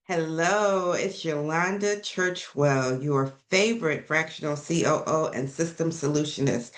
Hello, it's Yolanda Churchwell, your favorite fractional COO and system solutionist.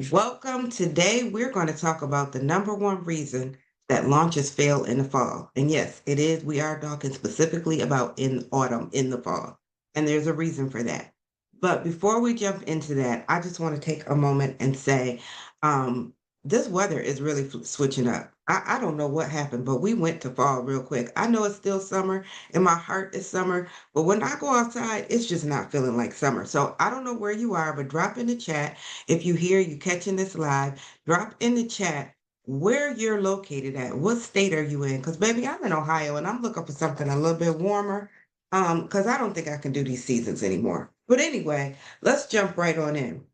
Welcome. Today, we're going to talk about the number one reason that launches fail in the fall. And yes, it is. We are talking specifically about in autumn, in the fall. And there's a reason for that. But before we jump into that, I just want to take a moment and say, um, this weather is really switching up. I don't know what happened, but we went to fall real quick. I know it's still summer and my heart is summer. But when I go outside, it's just not feeling like summer. So I don't know where you are, but drop in the chat. If you catching this live, drop in the chat where you're located at. What state are you in? Because baby, I'm in Ohio and I'm looking for something a little bit warmer. Because I don't think I can do these seasons anymore. But anyway, let's jump right on in.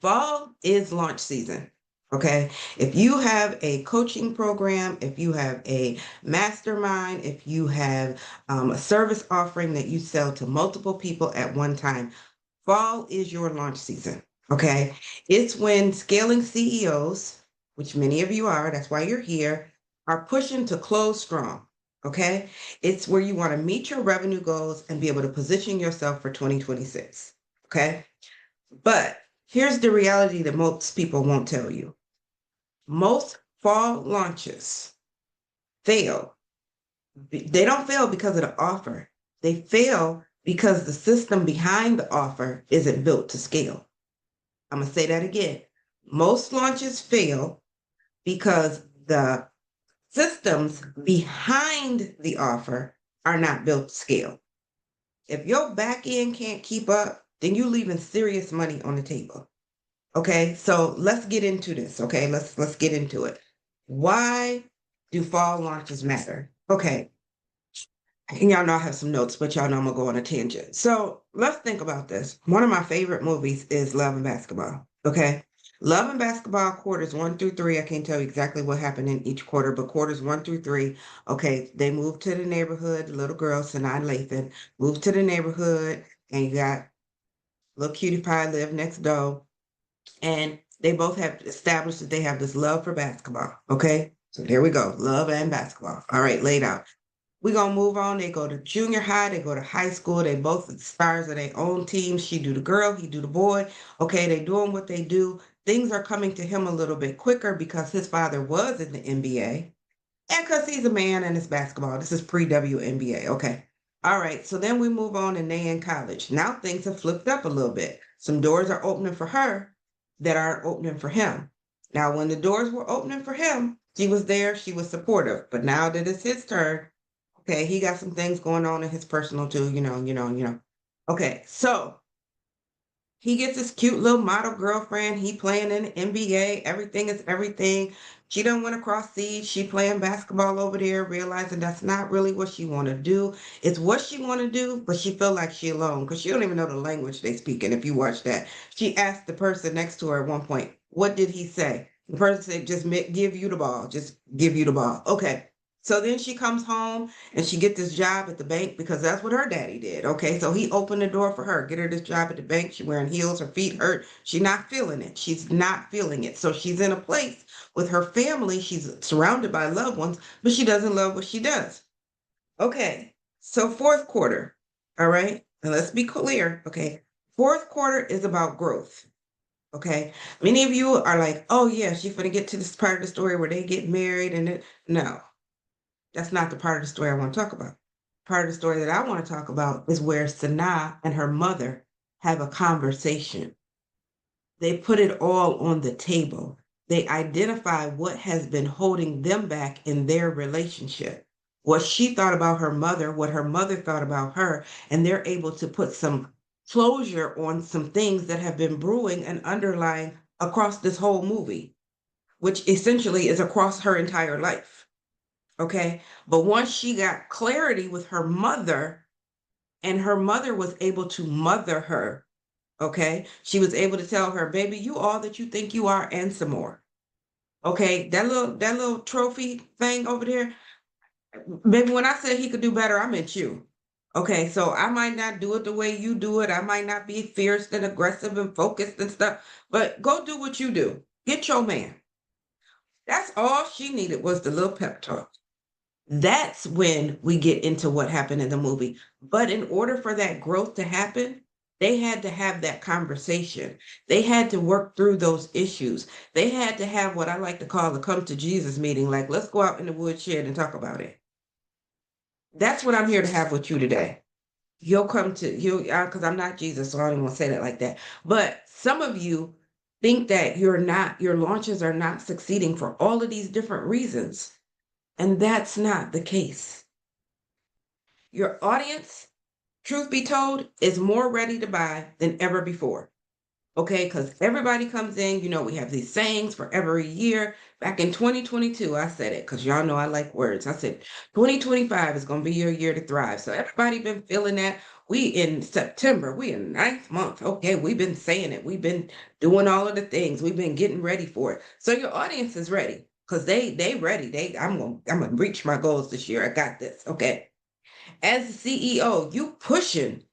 Fall is launch season. Okay. If you have a coaching program, if you have a mastermind, if you have a service offering that you sell to multiple people at one time, fall is your launch season. Okay. It's when scaling CEOs, which many of you are, that's why you're here, are pushing to close strong. Okay. It's where you want to meet your revenue goals and be able to position yourself for 2026. Okay. But here's the reality that most people won't tell you. Most fall launches fail. They don't fail because of the offer. They fail because the system behind the offer isn't built to scale. I'm going to say that again. Most launches fail because the systems behind the offer are not built to scale. If your back end can't keep up, then you're leaving serious money on the table. Okay, so let's get into this. Okay, let's get into it. Why do fall launches matter? Okay, and y'all know I have some notes, but y'all know I'm gonna go on a tangent. So let's think about this. One of my favorite movies is Love and Basketball. Okay, Love and Basketball quarters 1 through 3. I can't tell you exactly what happened in each quarter, but quarters 1 through 3. Okay, they moved to the neighborhood. The little girl, Sanaa Lathan, moved to the neighborhood, and you got little cutie pie live next door. And they both have established that they have this love for basketball. Okay. So there we go. Love and basketball. All right, laid out. We're gonna move on. They go to junior high, they go to high school, they both the stars of their own teams. She do the girl, he do the boy. Okay, they doing what they do. Things are coming to him a little bit quicker because his father was in the NBA. And because he's a man and it's basketball. This is pre-WNBA. Okay. All right. So then we move on and they in college. Now things have flipped up a little bit. Some doors are opening for her that aren't opening for him. Now, when the doors were opening for him, she was there, she was supportive. But now that it's his turn, okay, he got some things going on in his personal too, you know. Okay, so he gets this cute little model girlfriend. He playing in the NBA. Everything is everything. She don't want to cross seas. She playing basketball over there, realizing that's not really what she want to do. It's what she want to do, but she feel like she alone because she don't even know the language they speak. And if you watch that, she asked the person next to her at one point, "What did he say?" The person said, "Just give you the ball. Just give you the ball." Okay. So then she comes home and she get this job at the bank because that's what her daddy did. Okay, so he opened the door for her, get her this job at the bank. She wearing heels, her feet hurt. She not feeling it. She's not feeling it. So she's in a place with her family. She's surrounded by loved ones, but she doesn't love what she does. Okay, so fourth quarter. All right, and let's be clear. Okay, fourth quarter is about growth. Okay, many of you are like, "Oh yeah, she's gonna get to this part of the story where they get married," and no, that's not the part of the story I want to talk about. Part of the story that I want to talk about is where Sanaa and her mother have a conversation. They put it all on the table. They identify what has been holding them back in their relationship. What she thought about her mother, what her mother thought about her, and they're able to put some closure on some things that have been brewing and underlying across this whole movie, which essentially is across her entire life. Okay. But once she got clarity with her mother, and her mother was able to mother her, okay, she was able to tell her, "Baby, you all that you think you are and some more." Okay, that little trophy thing over there, baby, when I said he could do better, I meant you. Okay, so I might not do it the way you do it. I might not be fierce and aggressive and focused and stuff, but go do what you do. Get your man. That's all she needed was the little pep talk. That's when we get into what happened in the movie. But in order for that growth to happen, they had to have that conversation. They had to work through those issues. They had to have what I like to call the come to Jesus meeting. Like, let's go out in the woodshed and talk about it. That's what I'm here to have with you today. You'll come to you because I'm not Jesus, so I don't even want to say that like that. But some of you think that your launches are not succeeding for all of these different reasons. And that's not the case. Your audience, truth be told, is more ready to buy than ever before. Okay, because everybody comes in, we have these sayings for every year. Back in 2022, I said it because y'all know I like words. I said 2025 is going to be your year to thrive. So everybody been feeling that. We in September, we in ninth month. Okay, we've been saying it. We've been doing all of the things. We've been getting ready for it. So your audience is ready because they ready. I'm gonna reach my goals this year. I got this. Okay. As the CEO, you pushing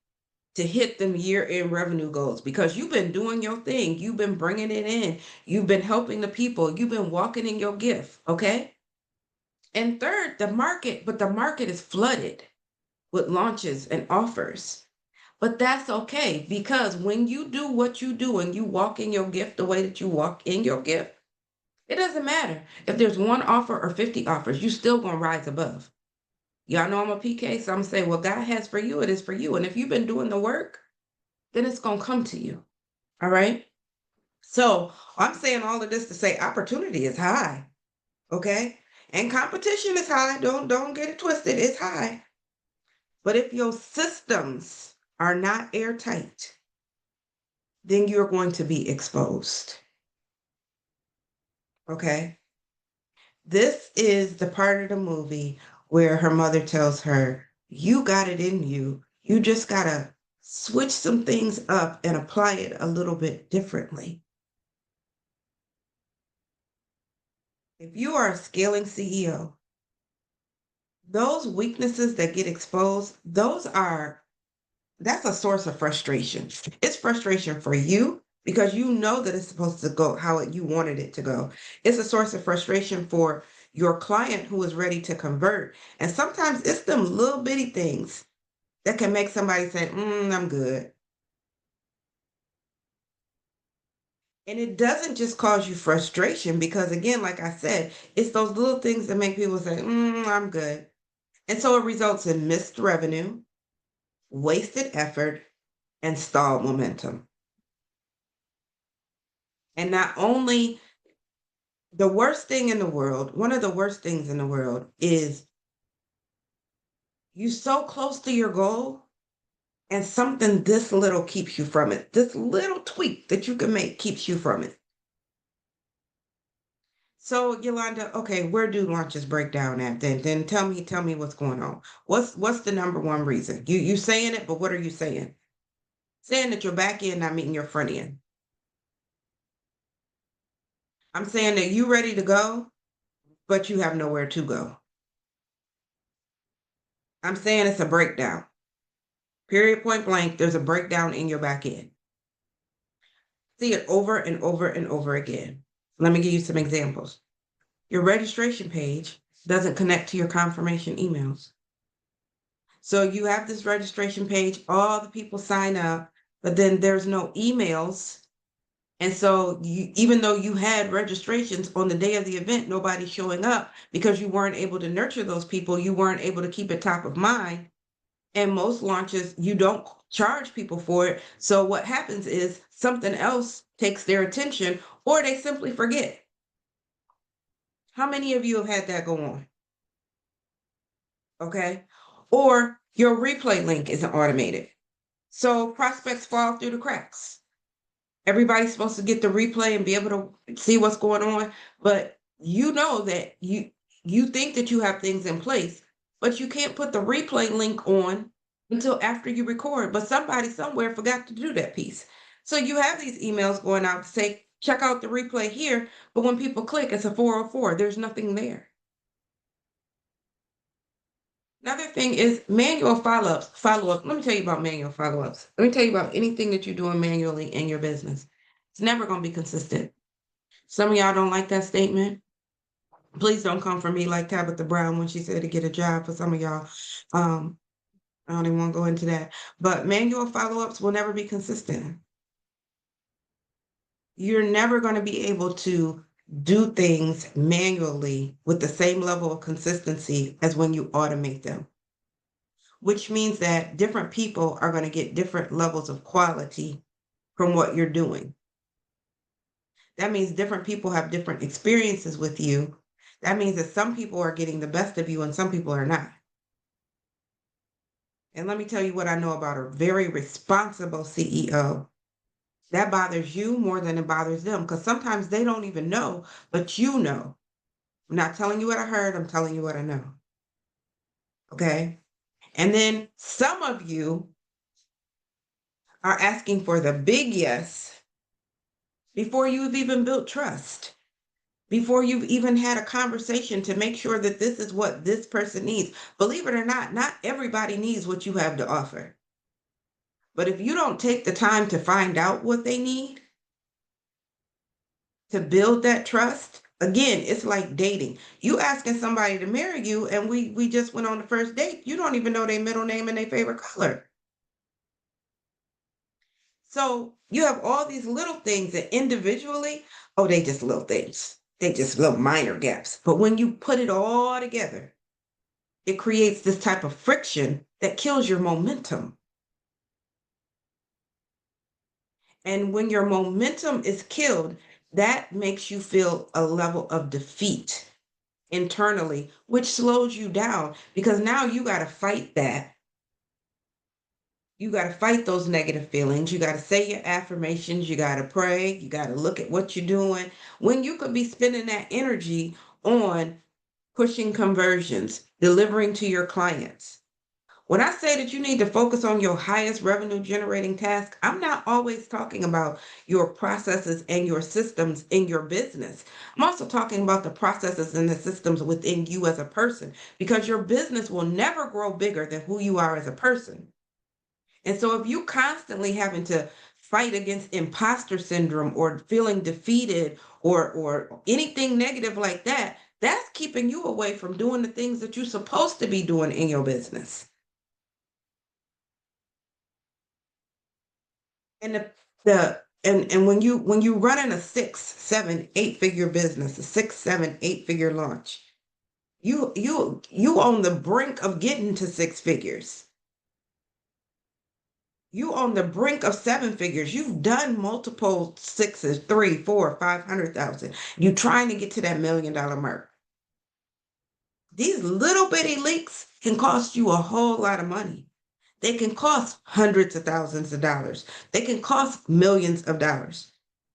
to hit them year-end revenue goals because you've been doing your thing. You've been bringing it in. You've been helping the people. You've been walking in your gift. Okay. And third, the market is flooded with launches and offers. But that's okay because when you do what you do and you walk in your gift the way that you walk in your gift, it doesn't matter if there's one offer or 50 offers, you still gonna rise above. Y'all know I'm a PK, so I'm saying what God has for you, it is for you. And if you've been doing the work, then it's gonna come to you. All right. So I'm saying all of this to say opportunity is high. Okay. And competition is high. Don't get it twisted. It's high. But if your systems are not airtight, then you're going to be exposed. Okay. This is the part of the movie where her mother tells her, you got it in you. You just got to switch some things up and apply it a little bit differently. If you are a scaling CEO, those weaknesses that get exposed, that's a source of frustration. It's frustration for you because you know that it's supposed to go how you wanted it to go. It's a source of frustration for your client who is ready to convert. And sometimes it's them little bitty things that can make somebody say, I'm good. And it doesn't just cause you frustration because, again, like I said, it's those little things that make people say, I'm good. And so it results in missed revenue, wasted effort, and stalled momentum. And not only the worst thing in the world, one of the worst things in the world is you so close to your goal and something this little keeps you from it. This little tweak that you can make keeps you from it. So Yolanda, okay, where do launches break down at then? Then tell me what's going on. What's the number one reason? You saying it, but what are you saying? Saying that your back end not meeting your front end. I'm saying that you ready to go, but you have nowhere to go. I'm saying it's a breakdown. Period, point blank, there's a breakdown in your back end. See it over and over and over again. Let me give you some examples. Your registration page doesn't connect to your confirmation emails. So you have this registration page, all the people sign up, but then there's no emails. And so even though you had registrations on the day of the event, nobody's showing up because you weren't able to nurture those people. You weren't able to keep it top of mind. And most launches, you don't charge people for it. So what happens is something else takes their attention or they simply forget. How many of you have had that go on? Okay. Or your replay link isn't automated. So prospects fall through the cracks. Everybody's supposed to get the replay and be able to see what's going on, but you know that you think that you have things in place, but you can't put the replay link on until after you record. But somebody somewhere forgot to do that piece. So you have these emails going out to say, check out the replay here, but when people click, it's a 404. There's nothing there. Another thing is manual follow-ups. Follow-up. Let me tell you about manual follow-ups. Let me tell you about anything that you're doing manually in your business. It's never going to be consistent. Some of y'all don't like that statement. Please don't come for me like Tabitha Brown when she said to get a job for some of y'all. Um, I don't even want to go into that. But manual follow-ups will never be consistent. You're never going to be able to do things manually with the same level of consistency as when you automate them, which means that different people are going to get different levels of quality from what you're doing. That means different people have different experiences with you. That means that some people are getting the best of you and some people are not. And let me tell you what I know about a very responsible CEO. That bothers you more than it bothers them because sometimes they don't even know, but you know. I'm not telling you what I heard, I'm telling you what I know. Okay. And then some of you are asking for the big yes before you've even built trust, before you've even had a conversation to make sure that this is what this person needs. Believe it or not everybody needs what you have to offer. But if you don't take the time to find out what they need, to build that trust, again, it's like dating. You asking somebody to marry you, and we just went on the first date. You don't even know their middle name and their favorite color. So you have all these little things that individually, oh, they just little things. They just little minor gaps. But when you put it all together, it creates this type of friction that kills your momentum. And when your momentum is killed, that makes you feel a level of defeat internally, which slows you down because now you got to fight that. You got to fight those negative feelings. You got to say your affirmations. You got to pray. You got to look at what you're doing when you could be spending that energy on pushing conversions, delivering to your clients. When I say that you need to focus on your highest revenue generating task, I'm not always talking about your processes and your systems in your business. I'm also talking about the processes and the systems within you as a person, because your business will never grow bigger than who you are as a person. And so if you constantly having to fight against imposter syndrome or feeling defeated or anything negative like that, that's keeping you away from doing the things that you're supposed to be doing in your business. And and when you running a 6, 7, 8 figure business, a 6, 7, 8 figure launch, you on the brink of getting to 6 figures. You on the brink of 7 figures. You've done multiple sixes, 3, 4, 500,000. You trying to get to that $1 million mark. These little bitty leaks can cost you a whole lot of money. They can cost hundreds of thousands of dollars. They can cost millions of dollars.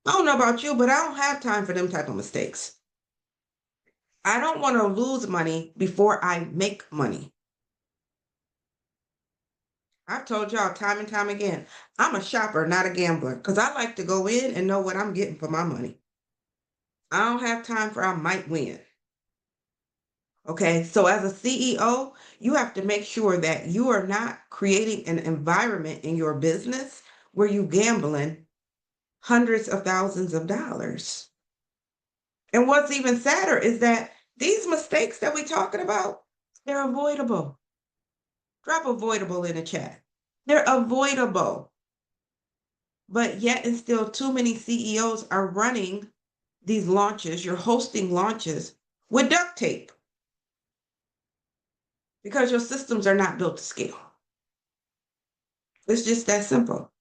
I don't know about you, but I don't have time for them type of mistakes. I don't want to lose money before I make money. I've told y'all time and time again, I'm a shopper, not a gambler, because I like to go in and know what I'm getting for my money. I don't have time for I might win. Okay, so as a CEO, you have to make sure that you are not creating an environment in your business where you gambling hundreds of thousands of dollars. And what's even sadder is that these mistakes that we're talking about, they're avoidable. Drop avoidable in the chat. They're avoidable. But yet and still too many CEOs are running these launches, you're hosting launches with duct tape because your systems are not built to scale. It's just that simple.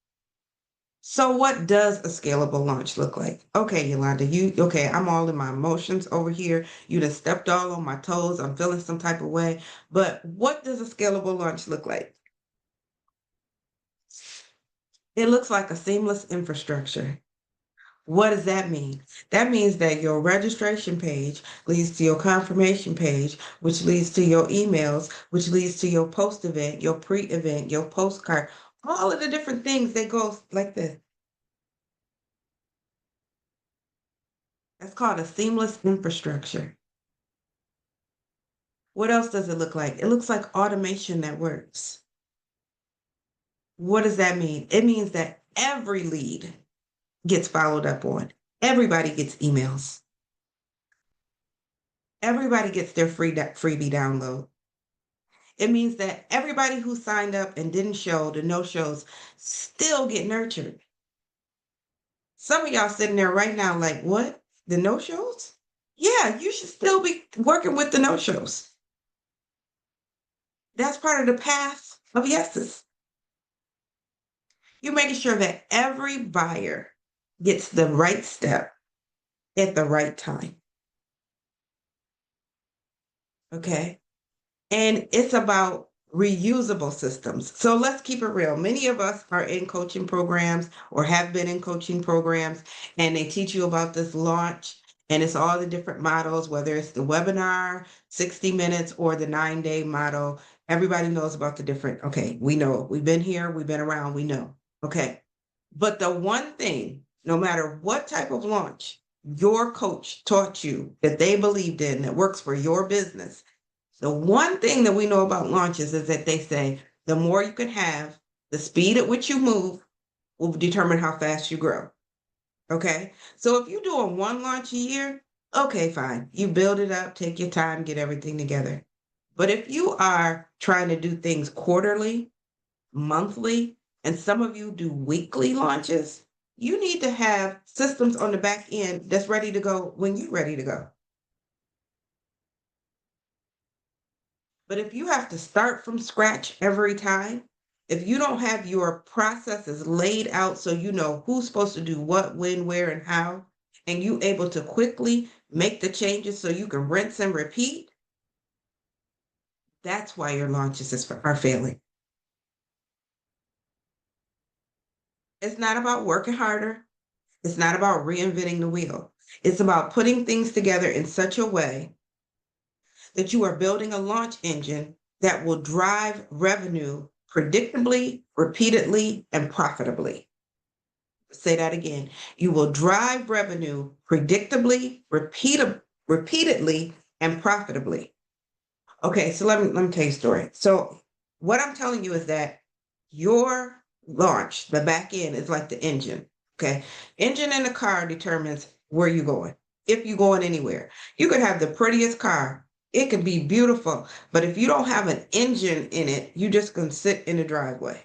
So what does a scalable launch look like? Okay, Yolanda, okay, I'm all in my emotions over here. You done stepped all on my toes. I'm feeling some type of way. But what does a scalable launch look like? It looks like a seamless infrastructure. What does that mean? That means that your registration page leads to your confirmation page, which leads to your emails, which leads to your post event, your pre-event, your postcard, all of the different things that go like this. That's called a seamless infrastructure. What else does it look like? It looks like automation that works. What does that mean? It means that every lead gets followed up on. Everybody gets emails. Everybody gets their freebie download. It means that everybody who signed up and didn't show, the no-shows, still get nurtured. Some of y'all sitting there right now like, what? The no-shows? Yeah, you should still be working with the no-shows. That's part of the path of yeses. You're making sure that every buyer gets the right step at the right time. Okay. And it's about reusable systems. So let's keep it real. Many of us are in coaching programs or have been in coaching programs, and they teach you about this launch, and it's all the different models, whether it's the webinar, 60 minutes, or the 9-day model. Everybody knows about the different, okay, we know, we've been here, we've been around, we know. Okay. But the one thing, no matter what type of launch your coach taught you that they believed in that works for your business, the one thing that we know about launches is that they say the more you can have, the speed at which you move will determine how fast you grow. Okay. So if you're doing one launch a year, okay, fine. You build it up, take your time, get everything together. But if you are trying to do things quarterly, monthly, and some of you do weekly launches, you need to have systems on the back end that's ready to go when you're ready to go. But if you have to start from scratch every time, if you don't have your processes laid out so you know who's supposed to do what, when, where, and how, and you able to quickly make the changes so you can rinse and repeat, that's why your launches are failing. It's not about working harder. It's not about reinventing the wheel. It's about putting things together in such a way that you are building a launch engine that will drive revenue predictably, repeatedly, and profitably. Say that again. You will drive revenue predictably, repeatedly, and profitably. Okay, so let me tell you a story. So what I'm telling you is that your launch, the back end, is like the engine. Okay. Engine in the car determines where you're going. If you're going anywhere, you could have the prettiest car. It could be beautiful, but if you don't have an engine in it, you just gonna sit in the driveway.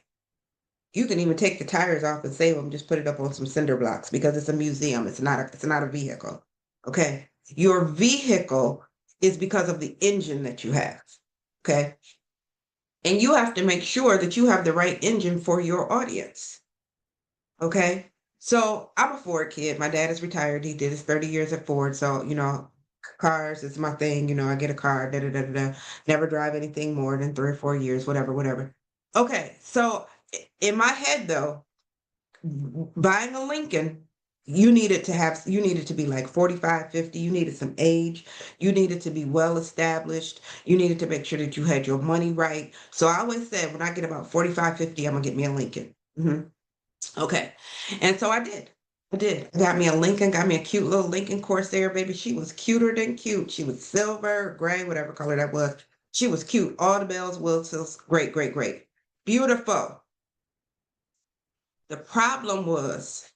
You can even take the tires off and save them, just put it up on some cinder blocks because it's a museum. It's not a vehicle. Okay. Your vehicle is because of the engine that you have. Okay. And you have to make sure that you have the right engine for your audience. Okay. So I'm a Ford kid. My dad is retired. He did his 30 years at Ford. So, cars is my thing. I get a car, da da da da. Never drive anything more than 3 or 4 years, whatever, whatever. Okay. So in my head, though, buying a Lincoln, you needed to be like 45, 50. You needed some age. You needed to be well established. You needed to make sure that you had your money right. So I always said, when I get about 45, 50, I'm gonna get me a Lincoln. Okay. And so I did. I did. I got me a Lincoln, got me a cute little Lincoln Corsair, baby. She was cuter than cute. She was silver, gray, whatever color that was. She was cute. All the bells, whistles, great, great, great. Beautiful. The problem was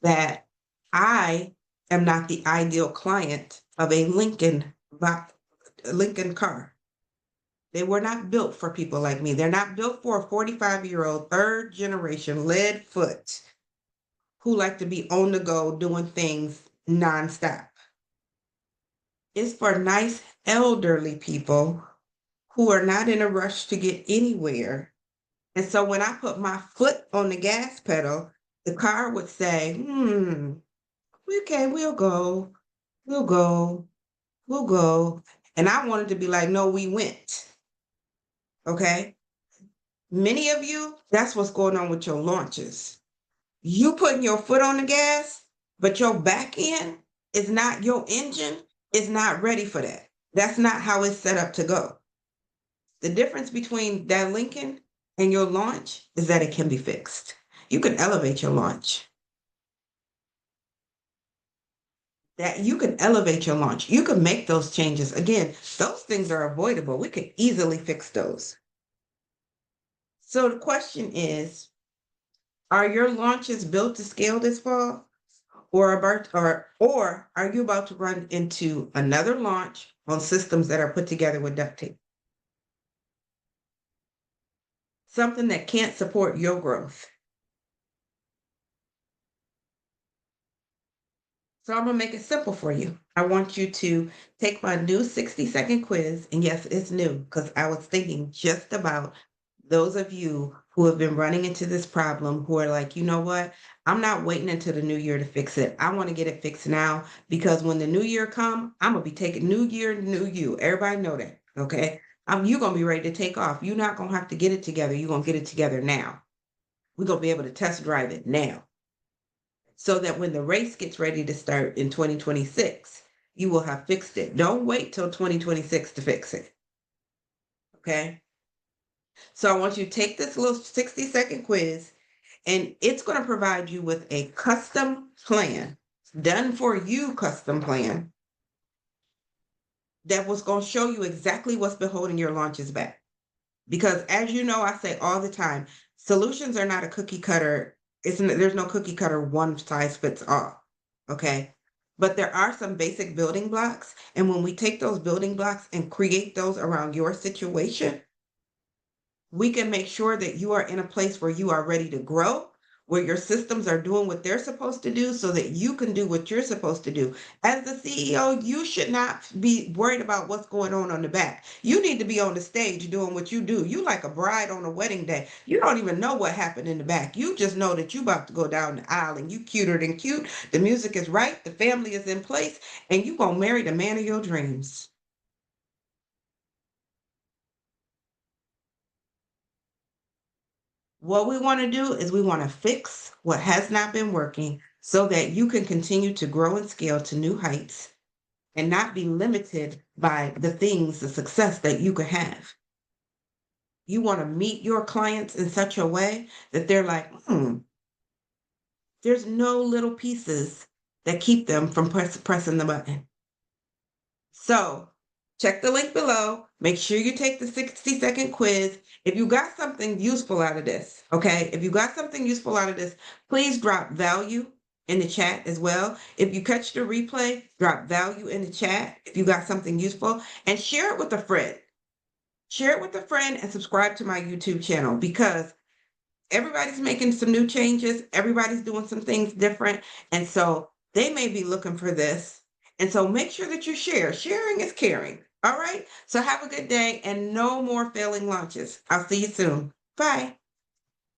that I am not the ideal client of a Lincoln car. They were not built for people like me. They're not built for a 45-year-old third generation lead foot who like to be on the go doing things nonstop. It's for nice elderly people who are not in a rush to get anywhere. And so when I put my foot on the gas pedal, the car would say, okay, we'll go, we'll go, we'll go. And I wanted to be like, no, we went. Okay. Many of you, that's what's going on with your launches. You putting your foot on the gas, but your back end is not, your engine is not ready for that. That's not how it's set up to go. The difference between that Lincoln and your launch is that it can be fixed. You can elevate your launch. That you can elevate your launch. You can make those changes. Again, those things are avoidable. We can easily fix those. So the question is, are your launches built to scale this fall? or are you about to run into another launch on systems that are put together with duct tape? Something that can't support your growth. So I'm gonna make it simple for you. I want you to take my new 60-second quiz. And yes, it's new because I was thinking just about those of you who have been running into this problem who are like, you know what? I'm not waiting until the new year to fix it. I want to get it fixed now because when the new year come, I'm gonna be taking new year, new you. Everybody know that. Okay. You're gonna be ready to take off. You're not gonna have to get it together. You're gonna get it together now. We're gonna be able to test drive it now so that when the race gets ready to start in 2026, you will have fixed it. Don't wait till 2026 to fix it. Okay. So I want you to take this little 60-second quiz, and it's going to provide you with a custom plan, done for you custom plan that was going to show you exactly what's been holding your launches back. Because as you know, I say all the time, solutions are not a cookie cutter. There's no cookie cutter one size fits all. Okay. But there are some basic building blocks. And when we take those building blocks and create those around your situation, we can make sure that you are in a place where you are ready to grow, where your systems are doing what they're supposed to do so that you can do what you're supposed to do. As the CEO, you should not be worried about what's going on the back. You need to be on the stage doing what you do. You like a bride on a wedding day. You don't even know what happened in the back. You just know that you about to go down the aisle and you cuter than cute. The music is right, the family is in place, and you gonna marry the man of your dreams. What we want to do is we want to fix what has not been working so that you can continue to grow and scale to new heights and not be limited by the things, the success that you could have. You want to meet your clients in such a way that they're like, there's no little pieces that keep them from pressing the button. So check the link below. Make sure you take the 60-second quiz. If you got something useful out of this, okay? If you got something useful out of this, please drop value in the chat as well. If you catch the replay, drop value in the chat if you got something useful, and share it with a friend. Share it with a friend and subscribe to my YouTube channel because everybody's making some new changes. Everybody's doing some things different. And so they may be looking for this. And so make sure that you share. Sharing is caring. All right. So have a good day and no more failing launches. I'll see you soon. Bye.